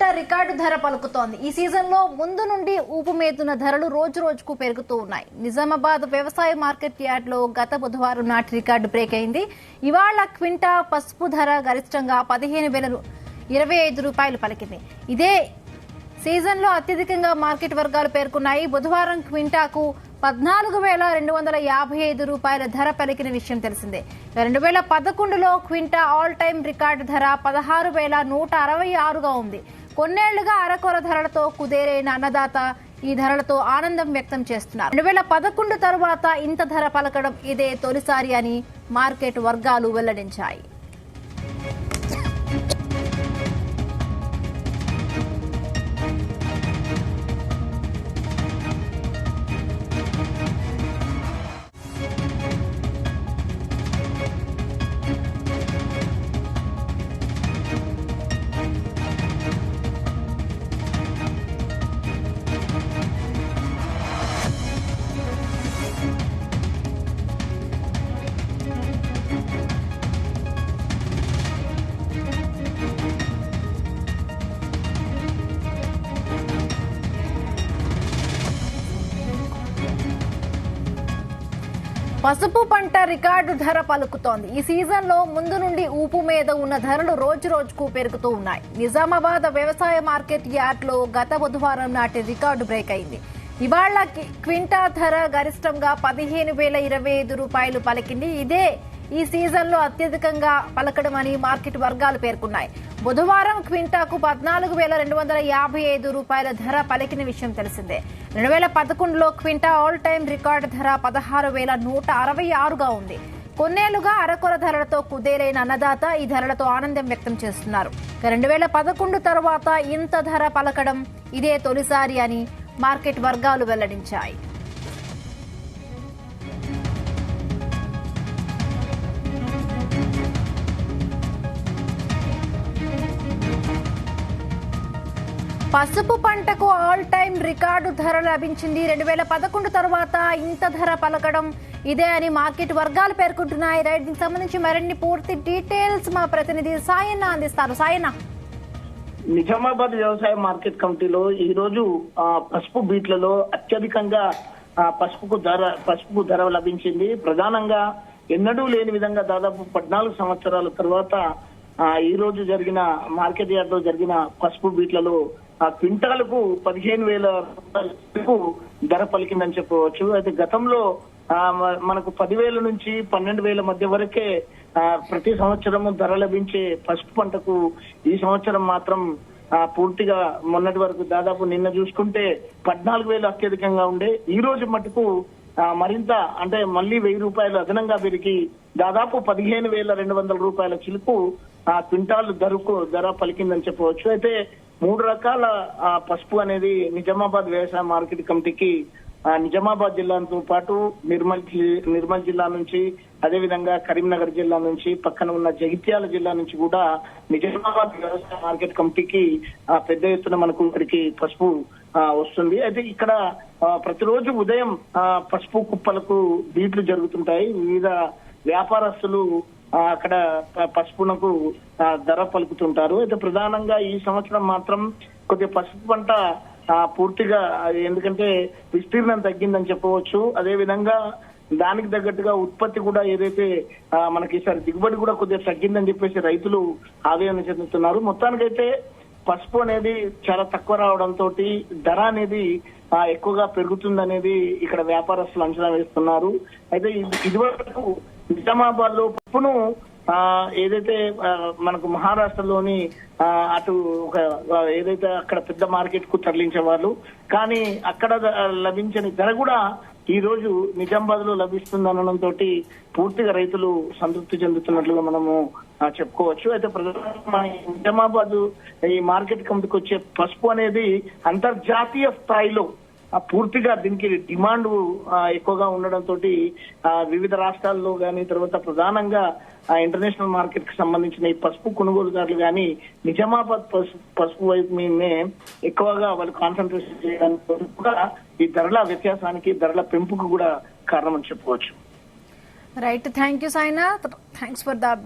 పంట రికార్డు ధర పలుకుతోంది. ఈ సీజన్ లో ముందు నుండి ఊపుమేతున్న ధరలు రోజు రోజుకు పెరుగుతూ ఉన్నాయి. నిజామాబాద్ వ్యవసాయ మార్కెట్ యార్డ్ లో గత బుధవారం నాటి రికార్డు బ్రేక్ అయింది. ఇవాళ క్వింటా పసుపు ధర గరిష్టంగా 15,025 రూపాయలు పలికింది. ఇదే సీజన్ లో అత్యధికంగా మార్కెట్ వర్గాలు పేర్కొన్నాయి. బుధవారం క్వింటాకు 14,255 రూపాయల ధర పలికిన విషయం తెలిసిందే. 2011లో క్వింటా ఆల్ టైమ్ రికార్డు ధర 16,166గా ఉంది. కొన్నేళ్లుగా అరకొర ధరలతో కుదేరైన అన్నదాత ఈ ధరలతో ఆనందం వ్యక్తం చేస్తున్నారు. 2011 తరువాత ఇంత ధర పలకడం ఇదే తొలిసారి అని మార్కెట్ వర్గాలు వెల్లడించాయి. పసుపు పంట రికార్డు ధర పలుకుతోంది. ఈ సీజన్ లో ముందు నుండి ఊపు మీద ఉన్న ధరలు రోజు రోజుకు పెరుగుతూ ఉన్నాయి. నిజామాబాద్ వ్యవసాయ మార్కెట్ యార్డ్ లో గత బుధవారం నాటి రికార్డు బ్రేక్ అయింది. ఇవాళ క్వింటా ధర గరిష్టంగా 15,025 రూపాయలు పలికింది. ఇదే ఈ సీజన్ లో అత్యధికంగా పలకడమని మార్కెట్ వర్గాలు పేర్కొన్నాయి. బుధవారం క్వింటాకు 14,255 రూపాయల ధర పలికిన విషయం తెలిసిందే. 2011లో క్వింటా ఆల్ టైమ్ రికార్డు ధర 16,166గా ఉంది. కొన్నేళ్లుగా అరకొర ధరలతో కుదేలైన అన్నదాత ఈ ధరలతో ఆనందం వ్యక్తం చేస్తున్నారు. 2011 తర్వాత ఇంత ధర పలకడం ఇదే తొలిసారి అని మార్కెట్ వర్గాలు వెల్లడించాయి. పసుపు పంటకు ఆల్ టైమ్ రికార్డు ధర లభించింది. 2011 తర్వాత ఇంత ధర పలకడం ఇదే అని మార్కెట్ వర్గాలు పేర్కొంటున్నాయి. రైట్, దీనికి సంబంధించి మరిన్ని పూర్తి డీటెయిల్స్ మా ప్రతినిధి సాయన్న అందిస్తారు. సాయన్న, నిజామాబాద్ వ్యవసాయ మార్కెట్ కమిటీలో ఈ రోజు పసుపు బీట్లలో అత్యధికంగా పసుపుకు ధర లభించింది. ప్రధానంగా ఎన్నడూ లేని విధంగా దాదాపు 14 సంవత్సరాల తర్వాత ఈ రోజు జరిగిన మార్కెట్ యార్డ్ లో జరిగిన పసుపు బీట్లలో క్వింటాలకు 15,000 రూపాయలకు ధర పలికిందని చెప్పవచ్చు. అయితే గతంలో మనకు 10,000 నుంచి 12,000 మధ్య వరకే ప్రతి సంవత్సరము ధర లభించే పసుపు పంటకు ఈ సంవత్సరం మాత్రం పూర్తిగా మొన్నటి వరకు దాదాపు నిన్న చూసుకుంటే 14,000 అత్యధికంగా ఉండే. ఈ రోజు మటుకు మరింత అంటే మళ్ళీ 1,000 రూపాయలు అదనంగా పెరిగి దాదాపు 15,200 రూపాయల చిలుకు క్వింటాల్ ధర పలికిందని చెప్పవచ్చు. అయితే 3 రకాల పసుపు అనేది నిజామాబాద్ వ్యవసాయ మార్కెట్ కమిటీకి నిజామాబాద్ జిల్లాతో పాటు నిర్మల్ జిల్లా నుంచి, అదేవిధంగా కరీంనగర్ జిల్లా నుంచి, పక్కన ఉన్న జగిత్యాల జిల్లా నుంచి కూడా నిజామాబాద్ వ్యవసాయ మార్కెట్ కమిటీకి పెద్ద ఎత్తున మనకు ఇక్కడికి పసుపు వస్తుంది. అయితే ఇక్కడ ప్రతిరోజు ఉదయం పసుపు కుప్పలకు బీట్లు జరుగుతుంటాయి. వివిధ వ్యాపారస్తులు అక్కడ పసుపునకు ధర పలుకుతుంటారు. అయితే ప్రధానంగా ఈ సంవత్సరం మాత్రం కొద్దిగా పసుపు పంట పూర్తిగా ఎందుకంటే విస్తీర్ణం తగ్గిందని చెప్పవచ్చు. అదే విధంగా దానికి తగ్గట్టుగా ఉత్పత్తి కూడా ఏదైతే మనకి ఈసారి దిగుబడి కూడా కొద్దిగా తగ్గిందని చెప్పేసి రైతులు ఆవేదన చెందుతున్నారు. మొత్తానికైతే పసుపు అనేది చాలా తక్కువ రావడంతో ధర అనేది ఎక్కువగా పెరుగుతుందనేది ఇక్కడ వ్యాపారస్తులు అంచనా వేస్తున్నారు. అయితే ఇదివరకు నిజామాబాద్ లో పసుపును ఏదైతే మనకు మహారాష్ట్రలోని అటు ఏదైతే అక్కడ పెద్ద మార్కెట్ కు తరలించేవాళ్ళు, కానీ అక్కడ లభించని ధర కూడా ఈ రోజు నిజామాబాద్ లో లభిస్తుందనడంతో పూర్తిగా రైతులు సంతృప్తి చెందుతున్నట్లుగా మనము చెప్పుకోవచ్చు. అయితే ప్రధానంగా నిజామాబాద్ ఈ మార్కెట్ కమిటీకి వచ్చే పసుపు అనేది అంతర్జాతీయ స్థాయిలో పూర్తిగా దీనికి డిమాండ్ ఎక్కువగా ఉండడంతో వివిధ రాష్ట్రాల్లో గానీ, తర్వాత ప్రధానంగా ఇంటర్నేషనల్ మార్కెట్ కి సంబంధించిన ఈ పసుపు కొనుగోలుదారులు గానీ నిజామాబాద్ పసుపు వైపు మీదనే ఎక్కువగా వాళ్ళు కాన్సన్ట్రేషన్ చేయడానికి కూడా ఈ ధరల వ్యత్యాసానికి, ధరల పెంపుకు కూడా కారణం అని చెప్పుకోవచ్చు. Right, thank you సాయినా, thanks for the